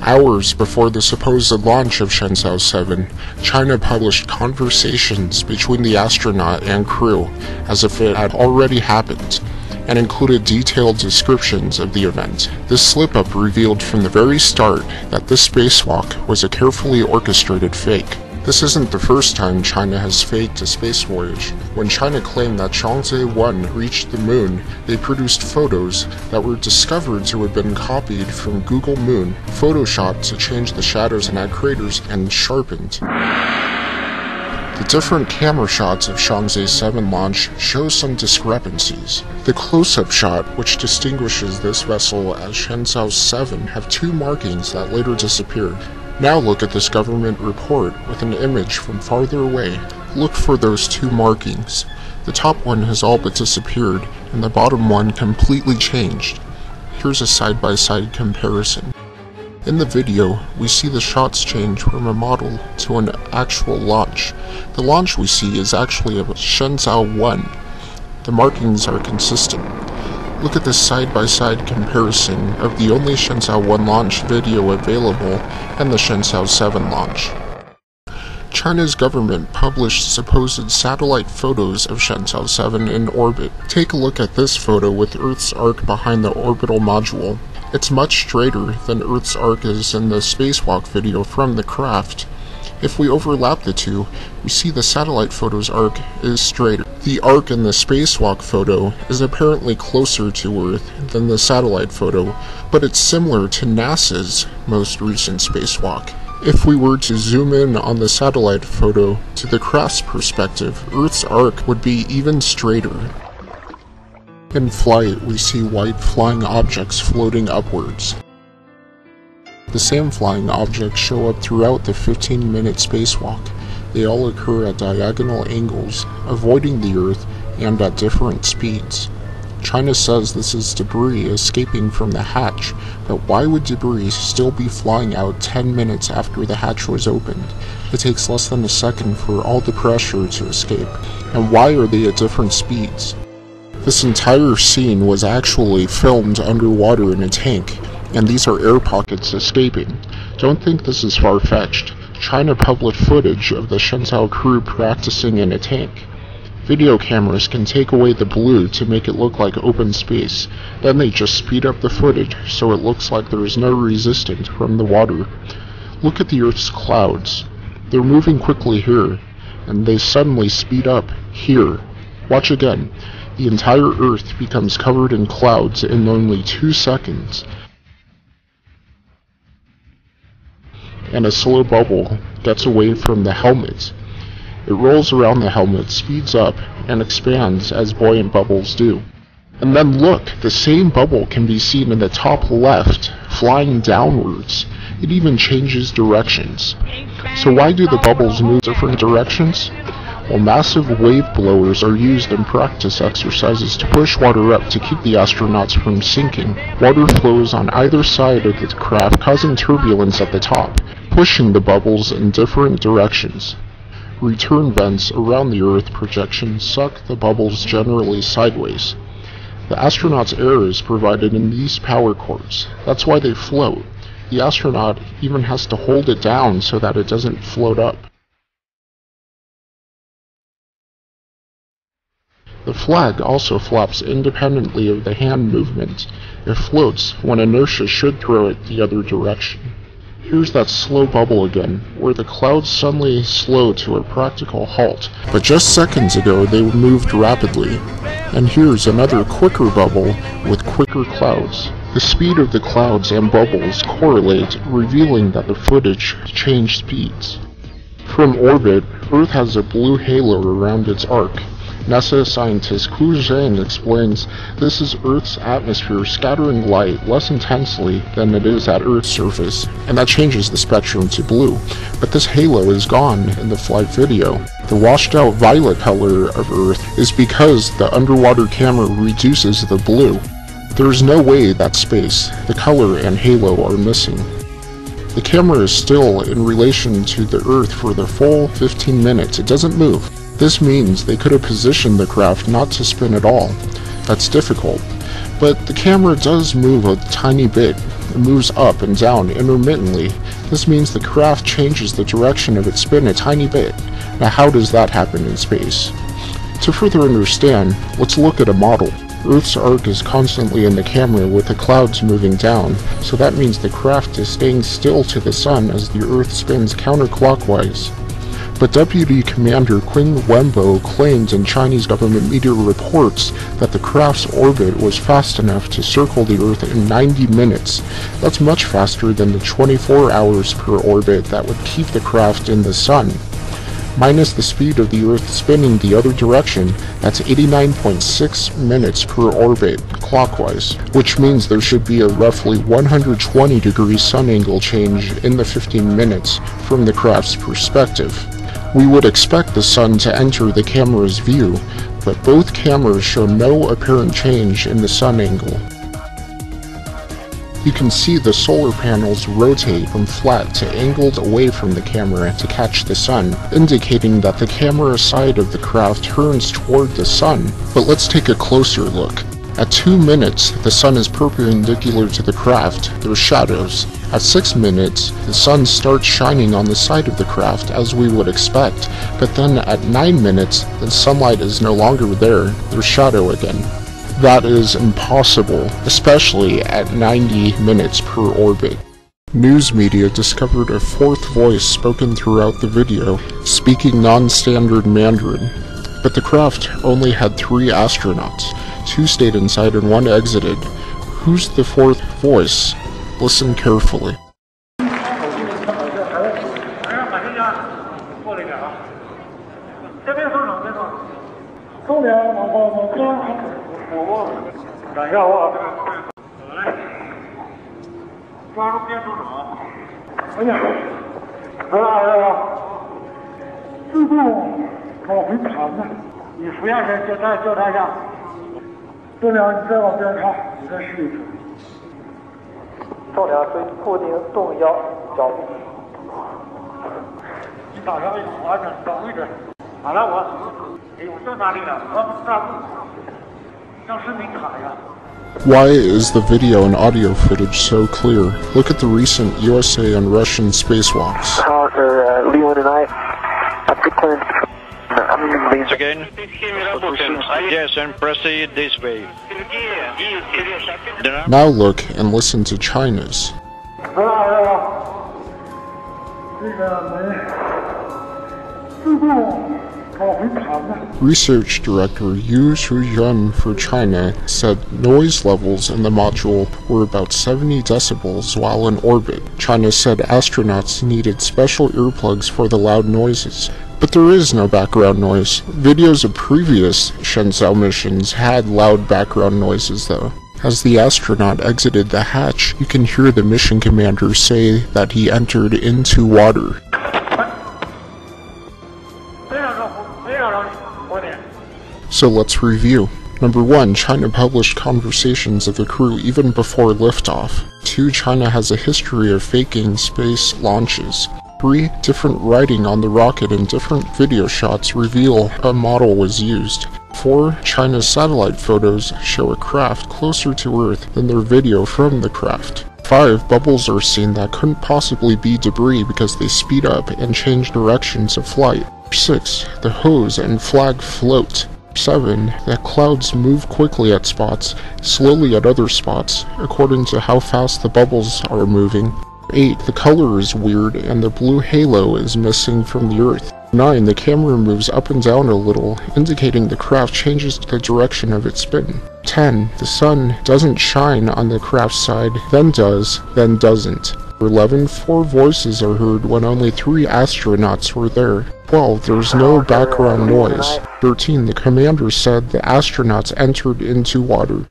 Hours before the supposed launch of Shenzhou 7, China published conversations between the astronaut and crew as if it had already happened, and included detailed descriptions of the event. This slip-up revealed from the very start that this spacewalk was a carefully orchestrated fake. This isn't the first time China has faked a space voyage. When China claimed that Chang'e 1 reached the moon, they produced photos that were discovered to have been copied from Google Moon, photoshopped to change the shadows and add craters, and sharpened. The different camera shots of Chang'e 7 launch show some discrepancies. The close-up shot, which distinguishes this vessel as Shenzhou 7, have two markings that later disappeared. Now look at this government report with an image from farther away. Look for those two markings. The top one has all but disappeared, and the bottom one completely changed. Here's a side-by-side comparison. In the video, we see the shots change from a model to an actual launch. The launch we see is actually of Shenzhou 1. The markings are consistent. Look at this side-by-side comparison of the only Shenzhou 1 launch video available and the Shenzhou 7 launch. China's government published supposed satellite photos of Shenzhou 7 in orbit. Take a look at this photo with Earth's arc behind the orbital module. It's much straighter than Earth's arc is in the spacewalk video from the craft. If we overlap the two, we see the satellite photo's arc is straighter. The arc in the spacewalk photo is apparently closer to Earth than the satellite photo, but it's similar to NASA's most recent spacewalk. If we were to zoom in on the satellite photo to the craft's perspective, Earth's arc would be even straighter. In flight, we see white flying objects floating upwards. The same flying objects show up throughout the 15-minute spacewalk. They all occur at diagonal angles, avoiding the Earth, and at different speeds. China says this is debris escaping from the hatch, but why would debris still be flying out 10 minutes after the hatch was opened? It takes less than a second for all the pressure to escape, and why are they at different speeds? This entire scene was actually filmed underwater in a tank, and these are air pockets escaping. Don't think this is far-fetched. China published footage of the Shenzhou crew practicing in a tank. Video cameras can take away the blue to make it look like open space. Then they just speed up the footage so it looks like there is no resistance from the water. Look at the Earth's clouds. They're moving quickly here, and they suddenly speed up here. Watch again. The entire Earth becomes covered in clouds in only 2 seconds. And a slow bubble gets away from the helmet. It rolls around the helmet, speeds up, and expands as buoyant bubbles do. And then look, the same bubble can be seen in the top left, flying downwards. It even changes directions. So why do the bubbles move different directions? Well, massive wave blowers are used in practice exercises to push water up to keep the astronauts from sinking. Water flows on either side of the craft, causing turbulence at the top, pushing the bubbles in different directions. Return vents around the Earth projection suck the bubbles generally sideways. The astronauts' air is provided in these power cords. That's why they float. The astronaut even has to hold it down so that it doesn't float up. The flag also flaps independently of the hand movement. It floats when inertia should throw it the other direction. Here's that slow bubble again, where the clouds suddenly slow to a practical halt. But just seconds ago they moved rapidly. And here's another quicker bubble with quicker clouds. The speed of the clouds and bubbles correlate, revealing that the footage changed speeds. From orbit, Earth has a blue halo around its arc. NASA scientist Ku Zheng explains this is Earth's atmosphere scattering light less intensely than it is at Earth's surface, and that changes the spectrum to blue. But this halo is gone in the flight video. The washed out violet color of Earth is because the underwater camera reduces the blue. There is no way that space, the color and halo are missing. The camera is still in relation to the Earth for the full 15 minutes. It doesn't move. This means they could have positioned the craft not to spin at all. That's difficult. But the camera does move a tiny bit. moves up and down intermittently. This means the craft changes the direction of its spin a tiny bit. Now how does that happen in space? To further understand, let's look at a model. Earth's arc is constantly in the camera with the clouds moving down, so that means the craft is staying still to the sun as the Earth spins counterclockwise. But Deputy Commander Qing Wenbo claimed in Chinese government media reports that the craft's orbit was fast enough to circle the Earth in 90 minutes. That's much faster than the 24 hours per orbit that would keep the craft in the sun. Minus the speed of the Earth spinning the other direction, that's 89.6 minutes per orbit clockwise, which means there should be a roughly 120-degree sun angle change in the 15 minutes from the craft's perspective. We would expect the sun to enter the camera's view, but both cameras show no apparent change in the sun angle. You can see the solar panels rotate from flat to angled away from the camera to catch the sun, indicating that the camera side of the craft turns toward the sun. But let's take a closer look. At 2 minutes, the sun is perpendicular to the craft, there's shadows. At 6 minutes, the sun starts shining on the side of the craft as we would expect, but then at 9 minutes, the sunlight is no longer there's shadow again. That is impossible, especially at 90 minutes per orbit. News media discovered a fourth voice spoken throughout the video, speaking non-standard Mandarin. But the craft only had 3 astronauts. 2 stayed inside and 1 exited. Who's the fourth voice? Listen carefully. 转向我，来，抓住变速手，哎呀，自动往回弹呢，你俯下身交叉下，重量你再往边看，你再试一试，重量固定动腰脚步，你打上完整找位置，好了我正哪里了？我大步。 Why is the video and audio footage so clear? Look at the recent USA and Russian spacewalks. Leon and I have good plans. Once again, yes, and proceed this way. Now look and listen to China's. Research Director Yu Shuyun for China said noise levels in the module were about 70 decibels while in orbit. China said astronauts needed special earplugs for the loud noises. But there is no background noise. Videos of previous Shenzhou missions had loud background noises though. As the astronaut exited the hatch, you can hear the mission commander say that he entered into water. So let's review. Number 1, China published conversations of the crew even before liftoff. 2, China has a history of faking space launches. 3, different writing on the rocket and different video shots reveal a model was used. 4, China's satellite photos show a craft closer to Earth than their video from the craft. 5, bubbles are seen that couldn't possibly be debris because they speed up and change directions of flight. 6, the hose and flag float. 7, that clouds move quickly at spots, slowly at other spots, according to how fast the bubbles are moving. 8, the color is weird and the blue halo is missing from the Earth. 9, the camera moves up and down a little, indicating the craft changes the direction of its spin. 10, the sun doesn't shine on the craft's side, then does, then doesn't. 11, 4 voices are heard when only 3 astronauts were there. 12, there's no background noise. 13, the commander said the astronauts entered into water.